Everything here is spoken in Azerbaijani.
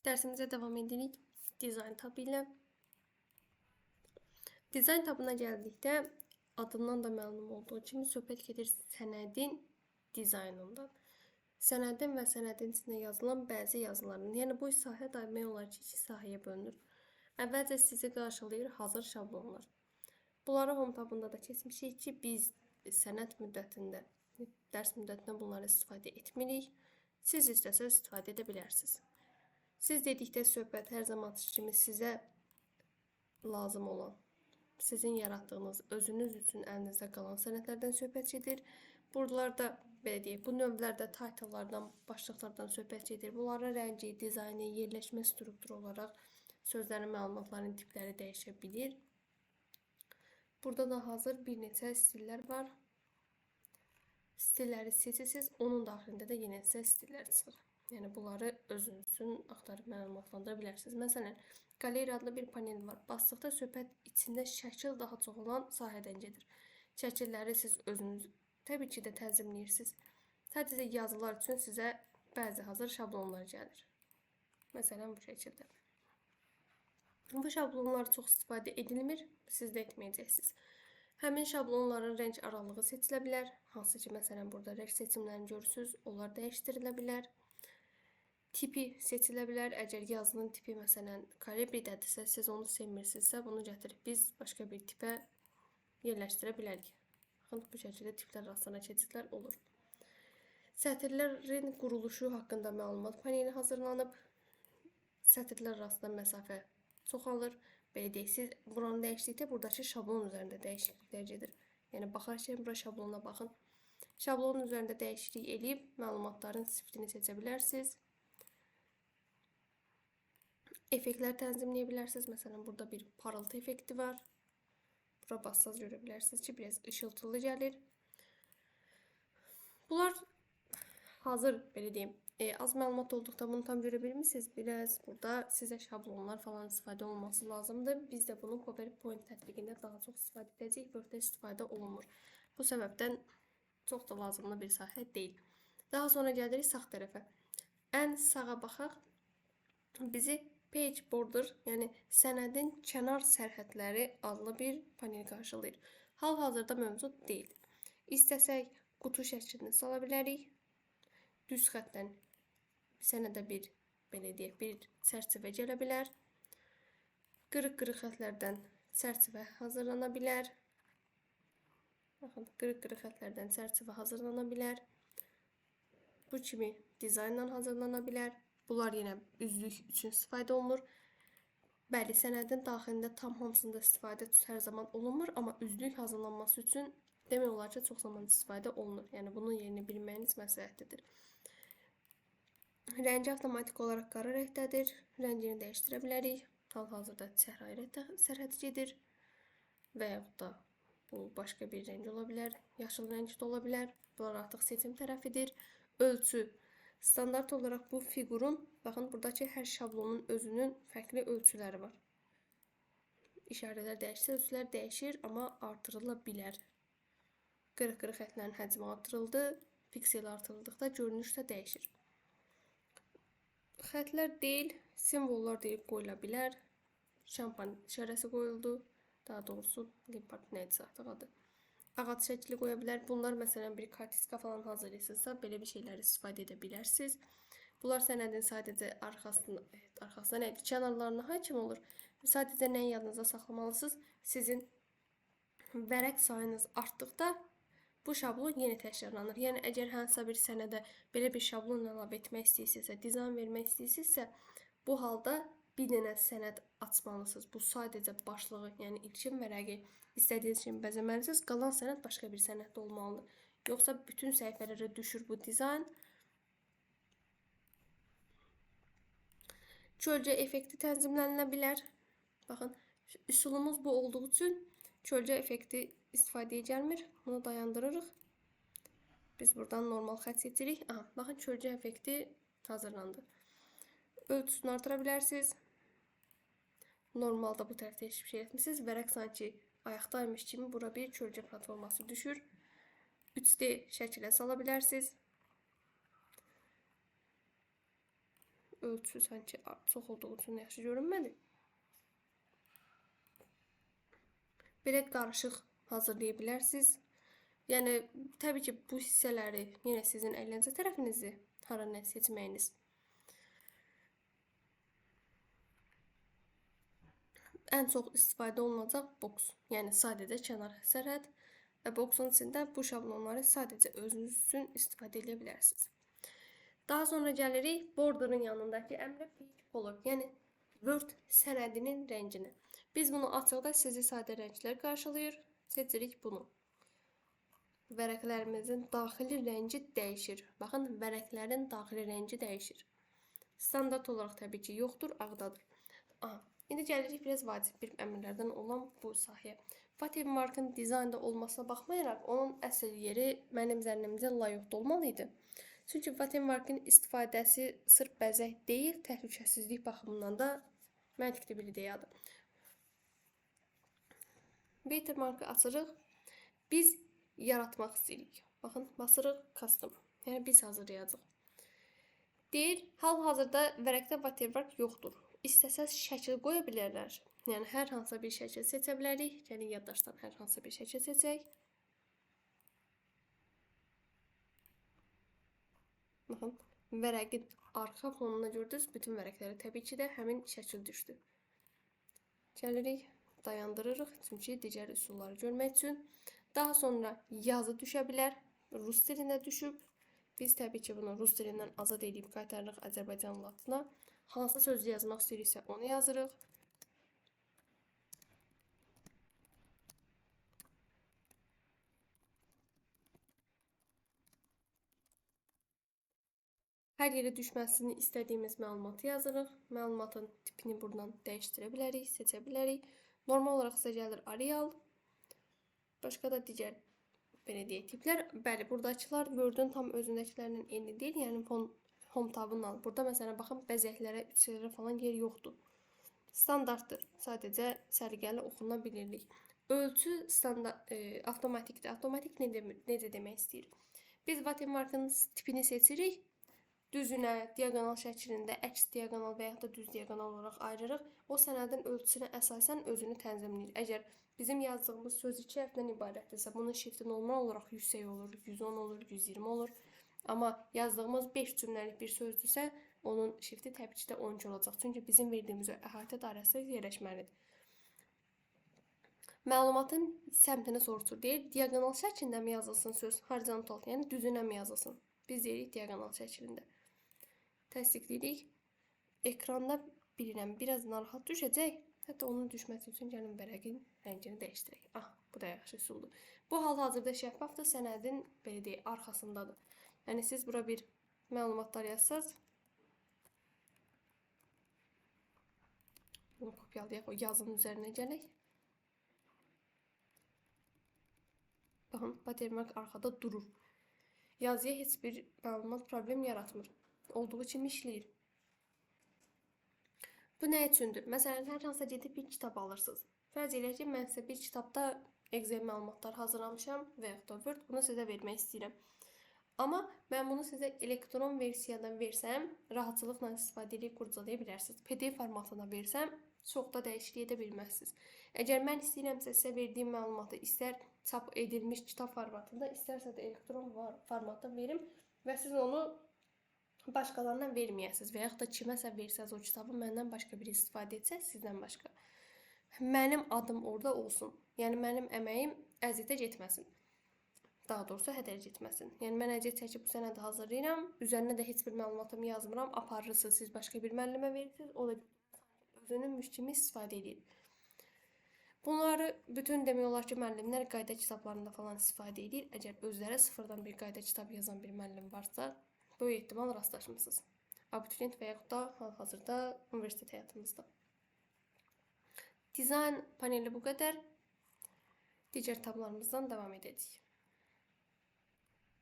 Dərsimize devam edirik. Dizayn tabı ilə. Dizayn tabına gəldikdə adından da məlum olduğu kimi söhbət gedir sənədin dizaynından. Sənədin və sənədin içində yazılan bəzi yazıların, yəni bu sahə demək olar ki, iki sahəyə bölünür. Əvvəlcə sizi qarşılayır hazır şablonlar. Bunları home tabında da keçmişik ki, biz sənəd müddətində, dərs müddətində bunları istifadə etmirik. Siz istəsəz istifadə edə bilərsiniz. Siz dedikdə söhbət hər zaman kimi sizə lazım olan, sizin yaratdığınız, özünüz üçün əlinizdə qalan sənədlərdən söhbət gedir. Buralarda belə deyək, bu növlərdə title'lardan, başlıqlardan söhbət gedir. Bunların rəngi, dizaynı, yerləşmə strukturu olaraq sözlərin, məlumatların tipləri dəyişə bilir. Burada da hazır bir neçə stillər var. Stilləri seçirsiniz, onun daxilində də yenə sizə stillər çıxır. Yəni bunları özünüzün axtarıb məlumatlandıra bilərsiniz. Məsələn, Galeriya adlı bir panel var. Basdıqda söhbət içində şəkil daha çox olan sahədən gedir. Şəkilləri siz özünüz təbii ki də tənzimləyirsiniz. Sadəcə yazılar üçün sizə bəzi hazır şablonlar gəlir. Məsələn, bu şəkildə. Bu şablonlar çox istifadə edilmir, siz də etməyəcəksiniz. Həmin şablonların rəng aralığı seçilə bilər. Hansı ki, məsələn, burada rəng seçimlərini görürsünüz, onlar dəyişdirilə bilər. Tipi seçilə bilər. Əgər yazının tipi, məsələn, kalibridədirsə, siz onu sevmirsinizsə, bunu gətirib biz başqa bir tipə yerləşdirə bilərik. Baxın, bu şəkildə tiplər arasına keçidlər olur. Sətirlərin quruluşu haqqında məlumat paneli hazırlanıb. Sətirlər arasında məsafə çoxalır. Belə deyək, siz buranı dəyişdikdə buradakı şablon üzərində dəyişikliklər gedir. Yəni, baxarkən bura şablona baxın. Şablonun üzərində dəyişiklik edib məlumatların siftini seçə bilərsiniz. Effektlər tənzimləyə bilərsiniz. Məsələn, burada bir parıltı effekti var. Bura bassaz görə bilərsiniz ki, biraz ışıltılı gəlir. Bunlar hazır, belə deyim, az məlumat olduqda bunu tam görə bilmirsiniz. Biraz burada sizə şablonlar falan istifadə olması lazımdır. Biz də bunu PowerPoint tətbiqində daha çox istifadə edəcəyik. Word-də istifadə olunmur. Bu səbəbdən çox da lazımlı bir sahə deyil. Daha sonra gəlirik sağ tərəfə. Ən sağa baxaq. Bizi Page Border, yəni sənədin kənar sərhədləri adlı bir panel qarşılayır. Hal-hazırda mövcud deyil. İstəsək qutu şəklini sala bilərik. Düz xətdən sənədə bir, belə deyək, bir çərçivə gələ bilər. Qırıq-qırıq xətlərdən çərçivə hazırlana bilər. Baxın, qırıq-qırıq xətlərdən çərçivə hazırlana bilər. Bu kimi dizaynla hazırlana bilər. Bunlar yenə üzlük üçün istifadə olunur. Bəli, sənədin daxilində tam hamısında istifadə hər zaman olunmur, amma üzlük hazırlanması üçün demək olar ki, çox zaman istifadə olunur. Yəni, bunun yerini bilməyiniz məsləhətlidir. Rəngi avtomatik olaraq qara rəngdədir. Rəngini dəyişdirə bilərik. Hal-hazırda çəhrayı sərhəd gedir. Və yaxud da bu başqa bir rəng ola bilər. Yaşıl rəng də ola bilər. Bunlar artıq seçim tərəfidir. Ölçü. Standart olaraq bu fiqurun, baxın, buradakı hər şablonun özünün fərqli ölçüləri var. İşarələr dəyişsə, ölçülər dəyişir, amma artırıla bilər. Qırıq-qırıq xətlərin həcmi artırıldı, piksel artırıldıqda görünüş də dəyişir. Xətlər deyil, simvollar deyib qoyula bilər. Şampan işarəsi qoyuldu, daha doğrusu limpart nədirsə artıq adı. Ağac şəkli qoya bilər. Bunlar məsələn bir kartiska falan hazırlayırsınızsa belə bir şeyləri istifadə edə bilərsiniz. Bunlar sənədin sadəcə arxasına nədir? Kənarlarına hakim olur. Sadəcə nəyi yadınıza saxlamalısınız? Sizin vərəq sayınız artdıqda bu şablon yenə təkrarlanır. Yəni əgər hansısa bir sənədə belə bir şablon əlavə etmək istəyirsinizsə, dizayn vermək istəyirsinizsə, bu halda bir dənə sənəd açmalısınız. Bu sadəcə başlığı, yəni ilkin vərəqi istədiyiniz kimi bəzəməlisiniz. Qalan sənəd başqa bir sənəddə olmalıdır. Yoxsa bütün səhifələrə düşür bu dizayn. Kölgə effekti tənzimlənə bilər. Baxın, üsulumuz bu olduğu üçün kölgə effekti istifadəyə gəlmir. Bunu dayandırırıq. Biz buradan normal xətt seçirik. Baxın, kölgə effekti hazırlandı. Ölçüsünü artıra bilərsiniz. Normalda bu tərəfdə heç bir şey etmişsiniz. Vərəq sanki ayaqdaymış kimi bura bir kölgə platforması düşür. 3D şəkilə sala bilərsiniz. Ölçü sanki çox olduğu üçün yaxşı görünmədi. Belə qarışıq hazırlaya bilərsiniz. Yəni təbii ki, bu hissələri yenə sizin əyləncə tərəfinizdir. Hara nə seçməyiniz. Ən çox istifadə olunacaq boks. Yəni sadəcə kənar sərhəd və boksun içində bu şablonları sadəcə özünüz üçün istifadə edə bilərsiniz. Daha sonra gəlirik borderın yanındakı əmrə page color, yəni Word sənədinin rənginə. Biz bunu açıqda sizi sadə rənglər qarşılayır. Seçirik bunu. Vərəqlərimizin daxili rəngi dəyişir. Baxın, vərəqlərin daxili rəngi dəyişir. Standart olaraq təbii ki, yoxdur, ağdadır. İndi gəlirik biraz vacib bir əmrlərdən olan bu sahəyə. Watermarkın dizaynda olmasına baxmayaraq, onun əsl yeri mənim zənnimcə layihədə olmalı idi. Çünki watermarkın istifadəsi sırf bəzək deyil, təhlükəsizlik baxımından da məntiqli bir ideyadır. Watermarkı açırıq. Biz yaratmaq istəyirik. Baxın, basırıq custom. Yəni biz hazırlayacağıq. Deyir, hal-hazırda vərəqdə watermark yoxdur. İstəsəz şəkil qoya bilərlər. Yəni hər hansı bir şəkil seçə bilərik. Yəni yaddaşdan hər hansı bir şəkil seçək. Baxın, vərəqin arxa fonuna gördünüz, bütün vərəqləri təbii ki də həmin şəkil düşdü. Gəlirik, dayandırırıq, çünki digər üsulları görmək üçün. Daha sonra yazı düşə bilər, rus dilində düşüb. Biz təbii ki bunu rus dilindən azad edib qaytarırıq Azərbaycan latına. Hansı sözü yazmaq istəyiriksə onu yazırıq. Hər yerə düşməsini istədiyimiz məlumatı yazırıq. Məlumatın tipini buradan dəyişdirə bilərik, seçə bilərik. Normal olaraq sizə gəlir Arial. Başqa da digər belə deyək tiplər. Bəli, buradakılar Word-ün tam özündəkilərinin eyni deyil. Yəni home tabından. Burada məsələn baxın, bəzəklərə, üçlərə falan yer yoxdur. Standartdır. Sadəcə səliqəli oxuna bilirlik. Ölçü standart avtomatikdir. Avtomatik necə demək istəyir? Biz watermarkın tipini seçirik. Düzünə, diagonal şəklində, əks diagonal və yaxud da düz diagonal olaraq ayırırıq. O sənədin ölçüsünə əsasən özünü tənzimləyir. Əgər bizim yazdığımız söz 2 hərfdən ibarətdirsə, bunun shifti normal olaraq 100 olur, 110 olur, 120 olur. Amma yazdığımız 5 cümləlik bir sözdürsə, onun shifti təbii ki də 12 olacaq. Çünki bizim verdiyimiz əhatə dairəsi yerləşməlidir. Məlumatın səmtini soruşur. Deyir, diagonal şəklində mi yazılsın söz, horizontal, yəni düzünə mi yazılsın? Biz deyirik diagonal şəklində. Təsdiqləyirik. Ekranda bilirəm, biraz narahat düşəcək. Hətta onun düşməsi üçün gəlin vərəqin rəngini dəyişdirək. Bu da yaxşı üsuldur. Bu hal-hazırda şəffafdır, sənədin belə deyək, arxasındadır. Yəni siz bura bir məlumatlar yazsaz, bunu kopyalayaq, o yazının üzərinə gələk. Baxın, watermark arxada durur. Yazıya heç bir məlumat problem yaratmır. Olduğu kimi işləyir. Bu nə üçündür? Məsələn, hər hansısa gedib bir kitab alırsınız. Fərz eləyək ki, mən sizə bir kitabda Excel məlumatlar hazırlamışam və yaxud da Word, bunu sizə vermək istəyirəm. Amma mən bunu sizə elektron versiyadan versəm, rahatçılıqla istifadə edib qurcalaya bilərsiniz. PDF formatına versəm, çox da dəyişiklik edə bilməzsiniz. Əgər mən istəyirəmsə sizə verdiyim məlumatı istər çap edilmiş kitab formatında, istərsə də elektron formatda verim və siz onu başqalarına verməyəsiniz və yaxud da kiməsə versəz o kitabı məndən başqa biri istifadə etsək, sizdən başqa. Mənim adım orada olsun. Yəni mənim əməyim əziyyətə getməsin. Daha doğrusu hədər getməsin. Yəni mən əziyyət çəkib bu sənədi hazırlayıram, üzərinə də heç bir məlumatımı yazmıram, aparırsınız, siz başqa bir müəllimə verirsiniz, o da özününmüş kimi istifadə edir. Bunları bütün demək olar ki, müəllimlər qayda kitablarında falan istifadə edir. Əgər özləri sıfırdan bir qayda kitab yazan bir müəllim varsa, böyük ehtimal rastlaşmısınız. Abituriyent və yaxud da hal-hazırda universitet həyatımızda. Dizayn paneli bu qədər. Digər tablarımızdan davam edəcəyik.